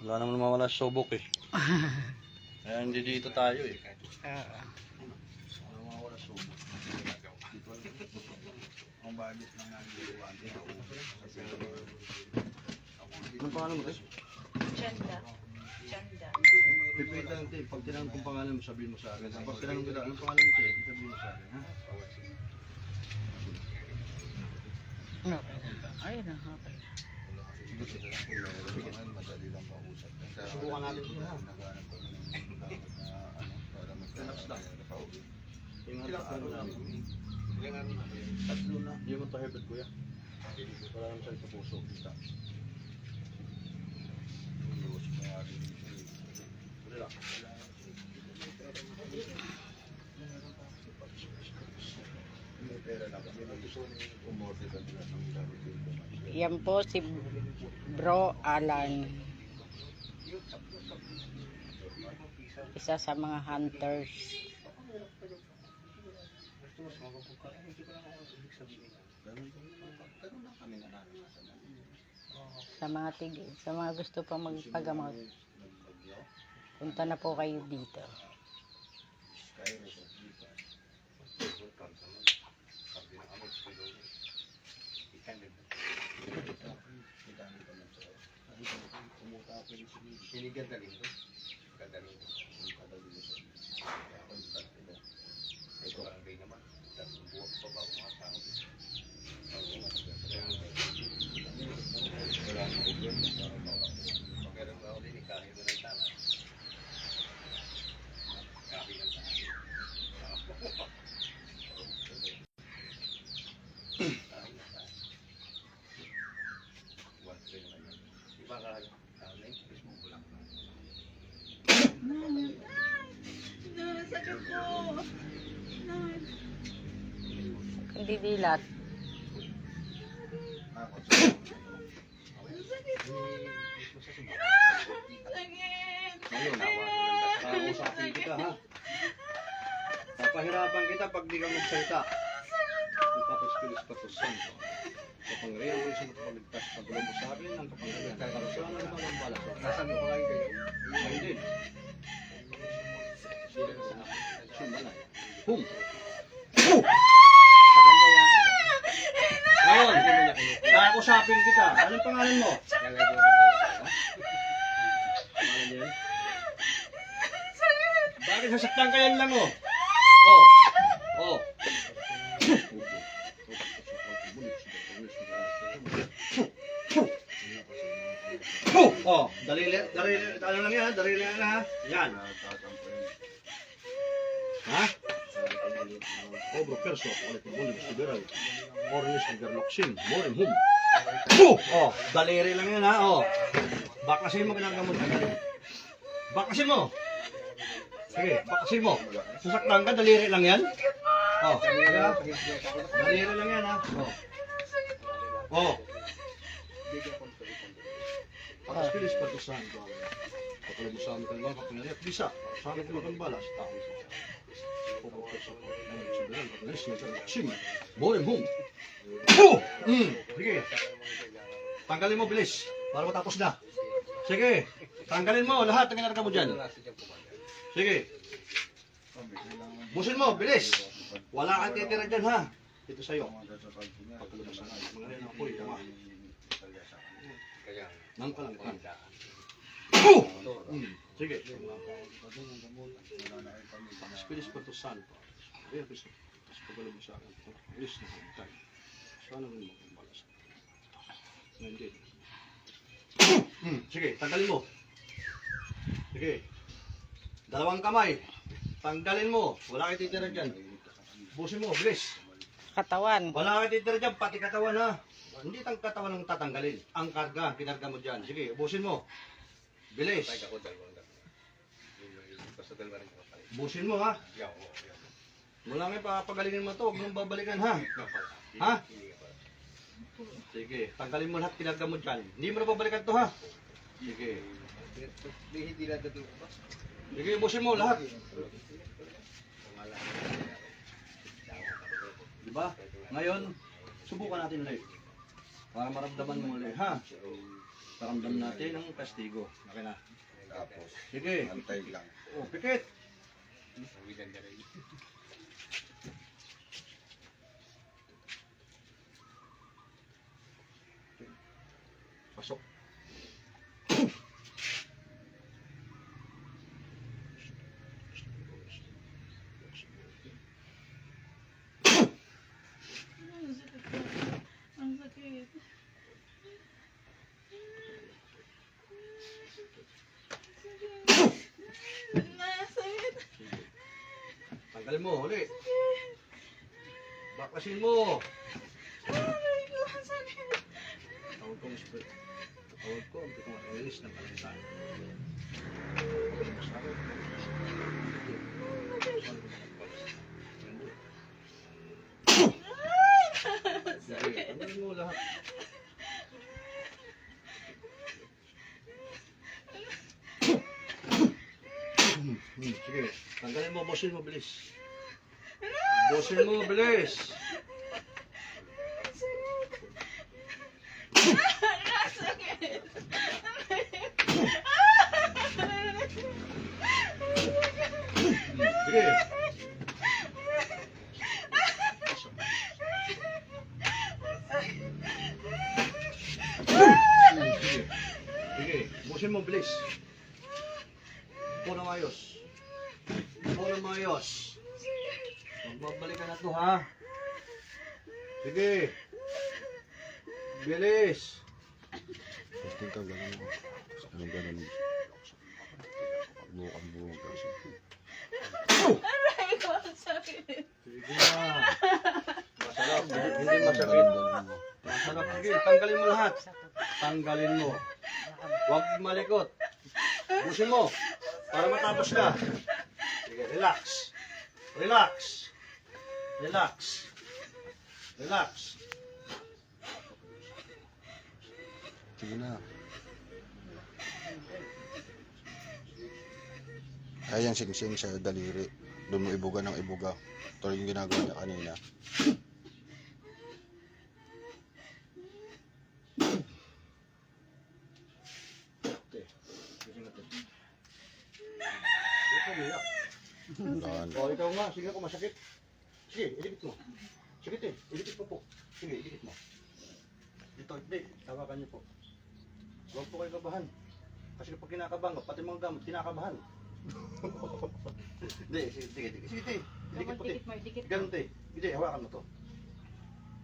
Wala naman mawala sa subok eh. Kaya hindi dito tayo eh. Wala mawala sa subok. Ang budget ng nagdiwan. Anong pangalan mo ito? Chanda. Chanda. Pipilitan natin. Pag tinanong kong pangalan mo, sabihin mo sa akin. Pag tinanong kita, anong pangalan mo ito? Sabihin mo sa akin. Ha? Ayun na, okay. Subukan natin ito ha. Relax lang. Ingat ka ano namin. Tatlo na. Hindi mo ito herbet kuya. Wala naman sa puso. Kita. Relax. Yan po si Bro Alan. Isa sa mga hunters. Sa mga tigil, sa mga gusto pa magpagamot, punta na po kayo dito. Hindi dilat. Kausapin kita ha. Papahirapan kita pag di ka magsalita. Ipapaskilis-patusan. Kapangyarihan mo sa makapaligtas. Pagulong mo sa akin ang kapangyarihan. Karusahan ang mga balas. Nasaan mo pa kayo kayo? Ngayon din. Sumbalay. Hum! Ngayon, kakusapin kita. Anong pangalan mo? Bakit sasaktan ka yan lang oh? Oh. Oh, dalili, ano lang yan, dalili yan ha. Yan. Ha? Obro perso, ulit ng bulim, sigaral. Ornis, sigarloksin, morim, hum. Oh, daliri lang yan ha, oh. Bakasin mo ginagamot ka galing. Bakasin mo. Sige, bakasin mo. Sasaktan ka, daliri lang yan. Oh, daliri lang yan ha. Oh. Pagkaskilis patusan ko. Pagkalabusan mo kalma, kapangyarihan, bisa. Sana ko magang balas, tao. Morim, hum. Sige. Tanggalin mo, bilis. Para matapos na. Sige. Tanggalin mo lahat ng ginarga mo dyan. Sige. Busin mo, bilis. Wala kang titira dyan, ha? Ito sa'yo. Pagkalabusan na. Mga rin ako, tama. Nang ka lang. Sige. Spilis patusan pa. Ayan, gusto. Tapos pagalabi sa akin. Alis na hantay. Sana mo yung balas. Ngayon din. Sige, tanggalin mo. Sige. Dalawang kamay. Tanggalin mo. Wala kayo titira dyan. Busin mo, bilis. Katawan. Wala kayo titira dyan, pati katawan ha. Hindi ang katawan ang tatanggalin. Ang karga, kinarga mo dyan. Sige, busin mo. Bilis. Busin mo ha. Mula ngayon papagalingin mo to, huwag mong babalikan ha. Ha? Sige, tanggalin mo lahat kinarga mo dyan. Hindi mo na babalikan to ha. Sige. Sige, busin mo lahat. Diba? Ngayon, subukan natin ulit. Para maramdaman mo ulit ha. Paramdam natin ang kastigo. Okay na. Tapos, Sige. antay lang. Oh, pikit. Pasok. Ang sakit. Sakit. Tanggalin mo, uli. Baklasin mo. Aray ko, sakit. Tawag ko, tawag ko, hindi ko ma-release ng kalimitan. Sige, tanggalin mo lahat. Sige, tanggalin mo, bosin mo, bilis. Bosin mo, bilis. Sakit. Sige. Sige. Sige, busin mo, bilis. Upo na maayos. Upo na maayos. Magbabalik ka na to, ha? Sige. Bilis. Testing ka, ganun mo. Ganun, ganun. Bukan-bukan kasi. Aray ko, ang sakit. Sige na. Masarap. Hindi masakit. Masarap. Sige, tanggalin mo lahat. Tanggalin mo. Huwag malikot. Busin mo. Para matapos ka. Sige, relax. Relax. Relax. Relax. Sige na. Kaya yung singsing sa daliri. Doon mo ibuga ng ibuga. Ito yung ginagawa niya kanina. Okay. Gising natin. Ito, umiyak. Dahan. O, ikaw nga. Sige ako, masakit. Sige, idikit mo. Sige, te. Idikit mo po. Sige, idikit mo. Dito, hindi. Tawakan niyo po. Huwag po kayo kabahan. Kasi kapag kinakabahan, pati mga gamot, kinakabahan. Hindi, sige, sige, sige, sige, te. Idikit po, te. Dikit mo, dikit mo. Ganun, te. Hindi, hawakan mo to.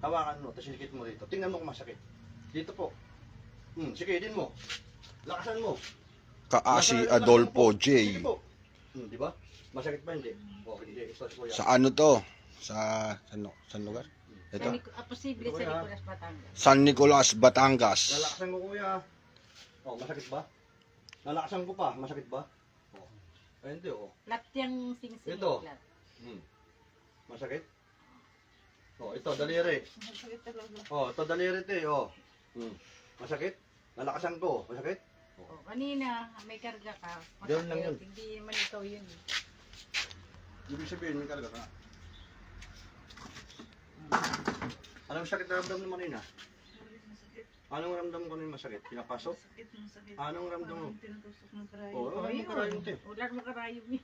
Hawakan mo, tapos idikit mo dito. Tingnan mo kung masakit. Dito po. Sige, idin mo. Lakasan mo. Kaasi Adolfo Sige J. po. Di ba? Masakit ba hindi? O, hindi. Ito si Kuya. Sa ano to? Sa saan lugar? Ito. Posible sa Nicolas Batangas. San Nicolas, Batangas. Lalakasan ko, Kuya. O, masakit ba? Lalakasan ko pa. Masakit ba? O. Ay, hindi, o. Flat yung sing-sing. Ito. Flat. Masakit? O, ito, daliri. Sakit talaga. O, ito, daliri, te. O. Masakit? Lalakasan ko. Masakit? Oh, kanina, may karga ka. Ganun lang yun. Hindi naman ikaw yun. Ibig sabihin, may karga ka. Anong sakit na ramdam mo kanina? Anong ramdam ko na masakit? Pinapasok? Sakit ng sakit. Anong ramdam mo? Parang tinutusok ng karay. O, wala mo karayong, te. Wala mo karayom yun.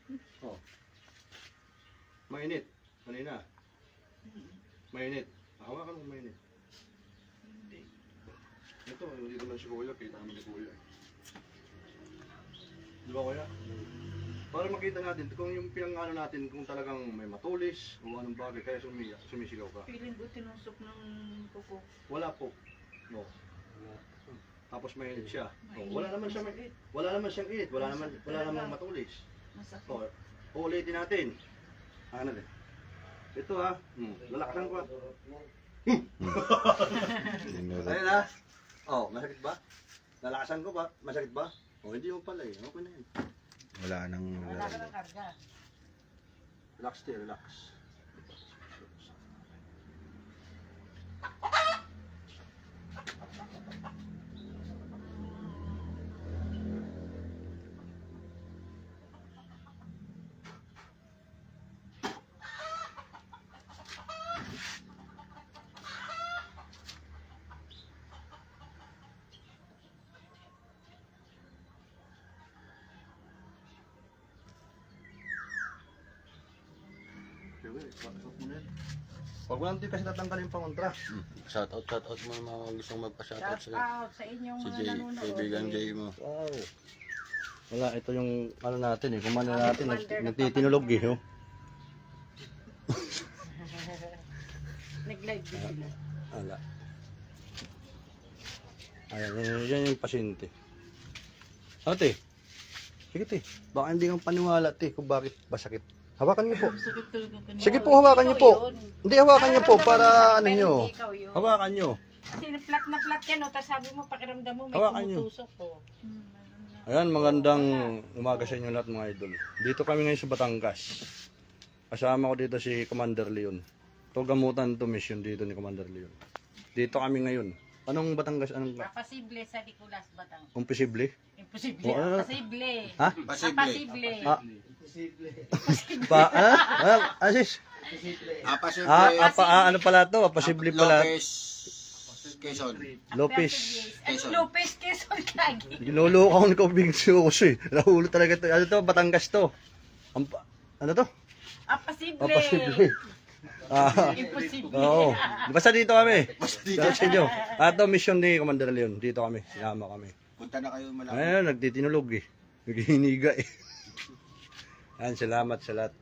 Mainit. Kanina. Mainit. Hawakan mo mainit. Hindi. Ito, hindi naman si Kuya. Kita naman si Kuya. Di ba, Kuya? Para makita natin kung yung pinangano natin kung talagang may matulis o anong bagay kaya sumisigaw ka. Feeling ko tinusok ng kuko. Wala po. No. Tapos mainit siya. Mainit. Wala naman siyang Masakit. wala naman siyang init, wala namang matulis. Masakit. O, uulitin natin. Ano din? Ito ha. Lalakasan ko ha. Ayun ha. Oh, masakit ba? Lalakasan ko ba? Masakit ba? O, hindi mo pala eh. Okay na yan. Wala nang Wala ka ng karga. Relax tayo, relax. Pag walang di kasi tatanggalin pa kontra. Shoutout mo yung mga gustong magpa-shoutout Shout sa'yo. out sa inyong Si mga Jay, nanonood. kaibigan Jay mo. Wow. Wala, ito yung ano natin eh. Kumanda natin, nagtitinulog eh. Oh. Nag-live din sila. Wala. Ayan, yan yung pasyente. Ate, sige te, baka hindi kang paniwala te kung bakit masakit. Hawakan niyo po. Sakit talaga kanina. Sige po, hawakan niyo po. Hindi, hawakan niyo po para ano niyo. Ikaw yun. Hawakan niyo. Kasi flat na flat yan, o. Tapos sabi mo, pakiramdam mo, may Hawakan niyo. tumutusok po. Ayan, magandang umaga sa inyo lahat mga idol. Dito kami ngayon sa Batangas. Kasama ko dito si Commander Leon. Ito gamutan to mission dito ni Commander Leon. Dito kami ngayon. Anong Batangas? Anong Papasible sa Nicolas Batang. imposible? Imposible. Oh, ano? Papasible. Ha? Papasible. Ah. Pa, Asis? Ano pala to? Posible pala. Quezon. Lopez. Lopez, Quezon, Kagi. Niloloko ko bigso kasi. Nahulo talaga to. Ano to? Batangas to. Ano to? Apasible. Posible. Imposible. Oo. Basta dito kami. Dito sa inyo. Ato mission ni Commander Leon. Dito kami. Sinama kami. Punta na kayo malaki. Ayun, nagtitinulog eh. Naghihiniga eh. Ayan, salamat sa lahat.